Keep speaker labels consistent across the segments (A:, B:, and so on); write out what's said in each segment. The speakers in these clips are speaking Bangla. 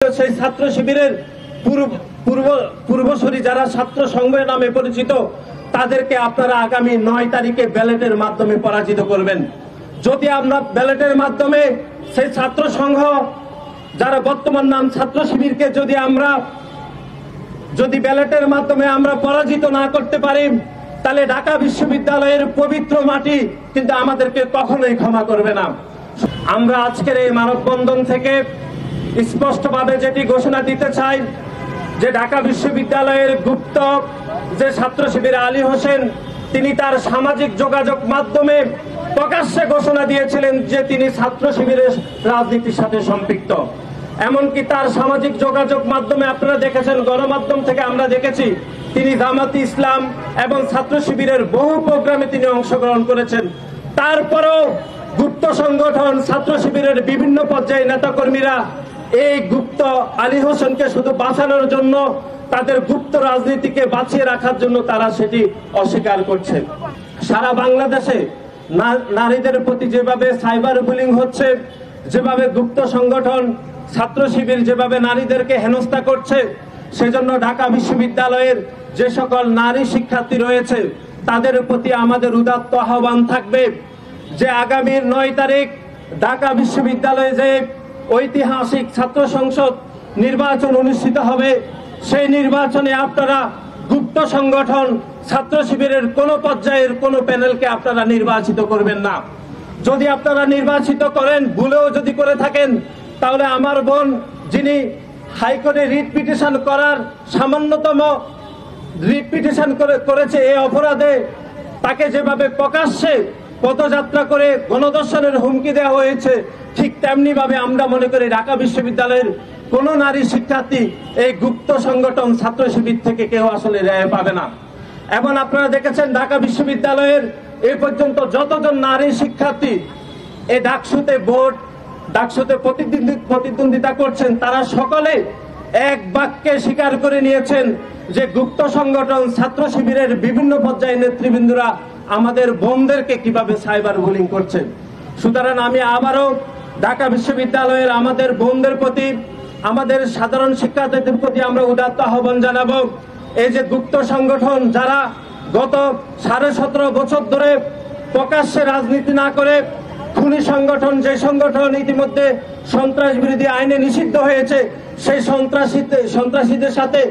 A: সেই ছাত্র শিবিরের পূর্বসূরি যারা ছাত্র সংঘ নামে পরিচিত তাদেরকে আপনারা আগামী 9 তারিখে ব্যালটের মাধ্যমে পরাজিত করবেন। যদি আমরা ব্যালটের মাধ্যমে সেই ছাত্র সংঘ যারা বর্তমান নাম ছাত্র শিবিরকে যদি ব্যালটের মাধ্যমে আমরা পরাজিত না করতে পারি, তাহলে ঢাকা বিশ্ববিদ্যালয়ের পবিত্র মাটি কিন্তু আমাদেরকে কখনোই ক্ষমা করবে না। আমরা আজকের এই মানববন্ধন থেকে স্পষ্টভাবে যেটি ঘোষণা দিতে চাই যে ঢাকা বিশ্ববিদ্যালয়ের গুপ্ত যে ছাত্র শিবির আলী হোসেন, তিনি তার সামাজিক যোগাযোগ মাধ্যমে প্রকাশ্যে ঘোষণা দিয়েছিলেন যে তিনি ছাত্র শিবিরের রাজনীতির সাথে সম্পৃক্ত। এমনকি তার সামাজিক যোগাযোগ মাধ্যমে আপনারা দেখেছেন, গণমাধ্যম থেকে আমরা দেখেছি তিনি জামাতে ইসলাম এবং ছাত্র শিবিরের বহু প্রোগ্রামে তিনি অংশগ্রহণ করেছেন। তারপরেও গুপ্ত সংগঠন ছাত্র শিবিরের বিভিন্ন পর্যায়ে নেতাকর্মীরা এই গুপ্ত আলী হোসেনকে শুধু বাঁচানোর জন্য, তাদের গুপ্ত রাজনীতিকে বাঁচিয়ে রাখার জন্য তারা সেটি অস্বীকার করছে। সারা বাংলাদেশে নারীদের প্রতি যেভাবে সাইবার বুলিং হচ্ছে, যেভাবে গুপ্ত সংগঠন ছাত্র শিবির যেভাবে নারীদেরকে হেনস্থা করছে, সেজন্য ঢাকা বিশ্ববিদ্যালয়ের যে সকল নারী শিক্ষার্থী রয়েছে তাদের প্রতি আমাদের উদাত্ত আহ্বান থাকবে যে আগামীর 9 তারিখ ঢাকা বিশ্ববিদ্যালয়ে যে ঐতিহাসিক ছাত্র সংসদ নির্বাচন অনুষ্ঠিত হবে, সেই নির্বাচনে আপনারা গুপ্ত সংগঠন ছাত্র শিবিরের কোন পর্যায়ের কোন প্যানেলকে আপনারা নির্বাচিত করবেন না। যদি আপনারা নির্বাচিত করেন, ভুলেও যদি করে থাকেন, তাহলে আমার বোন যিনি হাইকোর্টে রিট পিটিশন করার সামান্যতম রিট পিটিশন করেছে, এই অপরাধে তাকে যেভাবে প্রকাশ্যে পদযাত্রা করে গণধর্ষণের হুমকি দেওয়া হয়েছে, ঠিক তেমনি ভাবে আমরা মনে করি ঢাকা বিশ্ববিদ্যালয়ের কোন নারী শিক্ষার্থী এই গুপ্ত সংগঠন ছাত্র শিবির থেকে কেউ আসলে রেহাই পাবে না। এবং আপনারা দেখেছেন ঢাকা বিশ্ববিদ্যালয়ের এ পর্যন্ত যতজন নারী শিক্ষার্থী এই ডাকসুতে প্রতিদ্বন্দ্বিতা করছেন, তারা সকলে এক বাক্যে স্বীকার করে নিয়েছেন যে গুপ্ত সংগঠন ছাত্র শিবিরের বিভিন্ন পর্যায়ে নেতৃবৃন্দরা আমাদের বোনদেরকে কিভাবে সাইবার বুলিং করছেন। সুতরাং আমি আবারও ঢাকা বিশ্ববিদ্যালয়ের আমাদের বোনদের প্রতি, আমাদের সাধারণ শিক্ষার্থীদের প্রতি আমরা উদাত্ত আহ্বান জানাবো, এই যে গুপ্ত সংগঠন যারা গত 17.5 বছর ধরে প্রকাশ্যে রাজনীতি না করে খুনি সংগঠন, যে সংগঠন ইতিমধ্যে সন্ত্রাস বিরোধী আইনে নিষিদ্ধ হয়েছে, সেই সন্ত্রাসীদের সাথে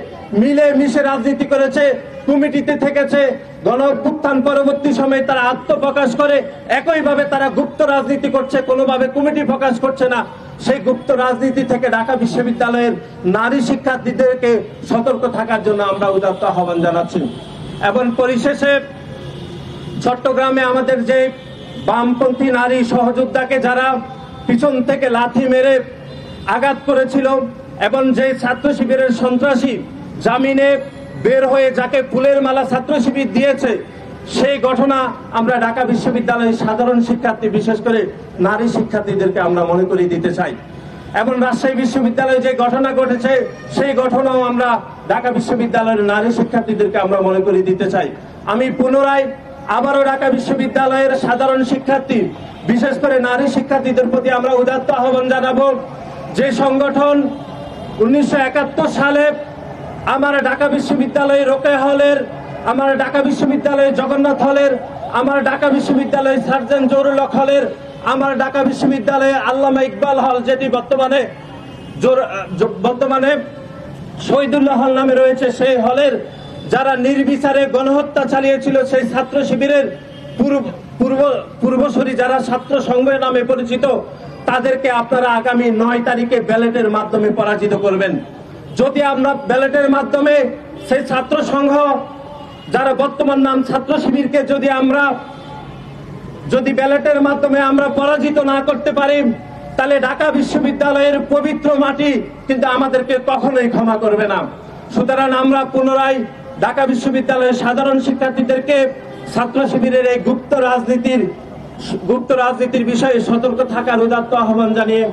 A: মিলে মিশে রাজনীতি করেছে, কমিটিতে থেকেছে, গণঅভ্যুত্থান পরবর্তী সময়ে তারা আত্মপ্রকাশ করে একইভাবে তারা গুপ্ত রাজনীতি করছে, কোনোভাবে কমিটি প্রকাশ করছে না। সেই গুপ্ত রাজনীতি থেকে ঢাকা বিশ্ববিদ্যালয়ের নারী শিক্ষার্থীদেরকে সতর্ক থাকার জন্য আমরা উদাত্ত আহ্বান জানাচ্ছি। এবং পরিশেষে চট্টগ্রামে আমাদের যে বামপন্থী নারী সহযোদ্ধাকে যারা পিছন থেকে লাথি মেরে আঘাত করেছিল এবং যে ছাত্র শিবিরের সন্ত্রাসী জামিনে বের হয়ে যাকে ফুলের মালা ছাত্র শিবির দিয়েছে, সেই ঘটনা আমরা ঢাকা বিশ্ববিদ্যালয়ের সাধারণ শিক্ষার্থী, বিশেষ করে নারী শিক্ষার্থীদেরকে আমরা মনে করিয়ে দিতে চাই। এবং রাজশাহী বিশ্ববিদ্যালয়ে যে ঘটনা ঘটেছে, সেই ঘটনাও আমরা ঢাকা বিশ্ববিদ্যালয়ের নারী শিক্ষার্থীদেরকে আমরা মনে করিয়ে দিতে চাই। আমি পুনরায় আবারও ঢাকা বিশ্ববিদ্যালয়ের সাধারণ শিক্ষার্থী, বিশেষ করে নারী শিক্ষার্থীদের প্রতি আমরা উদাত্ত আহ্বান জানাবো, যে সংগঠন 1971 সালে আমার ঢাকা বিশ্ববিদ্যালয়ে রোকেয়া হলের, আমার ঢাকা বিশ্ববিদ্যালয়ে জগন্নাথ হলের, আমার ঢাকা বিশ্ববিদ্যালয়ে সার্জেন্ট জহুরুল হক হলের, আমার ঢাকা বিশ্ববিদ্যালয়ে আল্লামা ইকবাল হল, যেটি বর্তমানে শহীদুল্লাহ হল নামে রয়েছে, সেই হলের যারা নির্বিচারে গণহত্যা চালিয়েছিল, সেই ছাত্র শিবিরের পূর্বসূরি যারা ছাত্র সংঘ নামে পরিচিত, তাদেরকে আপনারা আগামী 9 তারিখে ব্যালটের মাধ্যমে পরাজিত করবেন। যদি আমরা ব্যালটের মাধ্যমে সেই ছাত্র সংঘ যারা বর্তমান নাম ছাত্র শিবিরকে যদি ব্যালটের মাধ্যমে আমরা পরাজিত না করতে পারি, তাহলে ঢাকা বিশ্ববিদ্যালয়ের পবিত্র মাটি কিন্তু আমাদেরকে কখনোই ক্ষমা করবে না। সুতরাং আমরা পুনরায় ঢাকা বিশ্ববিদ্যালয়ের সাধারণ শিক্ষার্থীদেরকে ছাত্র শিবিরের এই গুপ্ত রাজনীতির বিষয়ে সতর্ক থাকার উদাত্ত আহ্বান জানিয়ে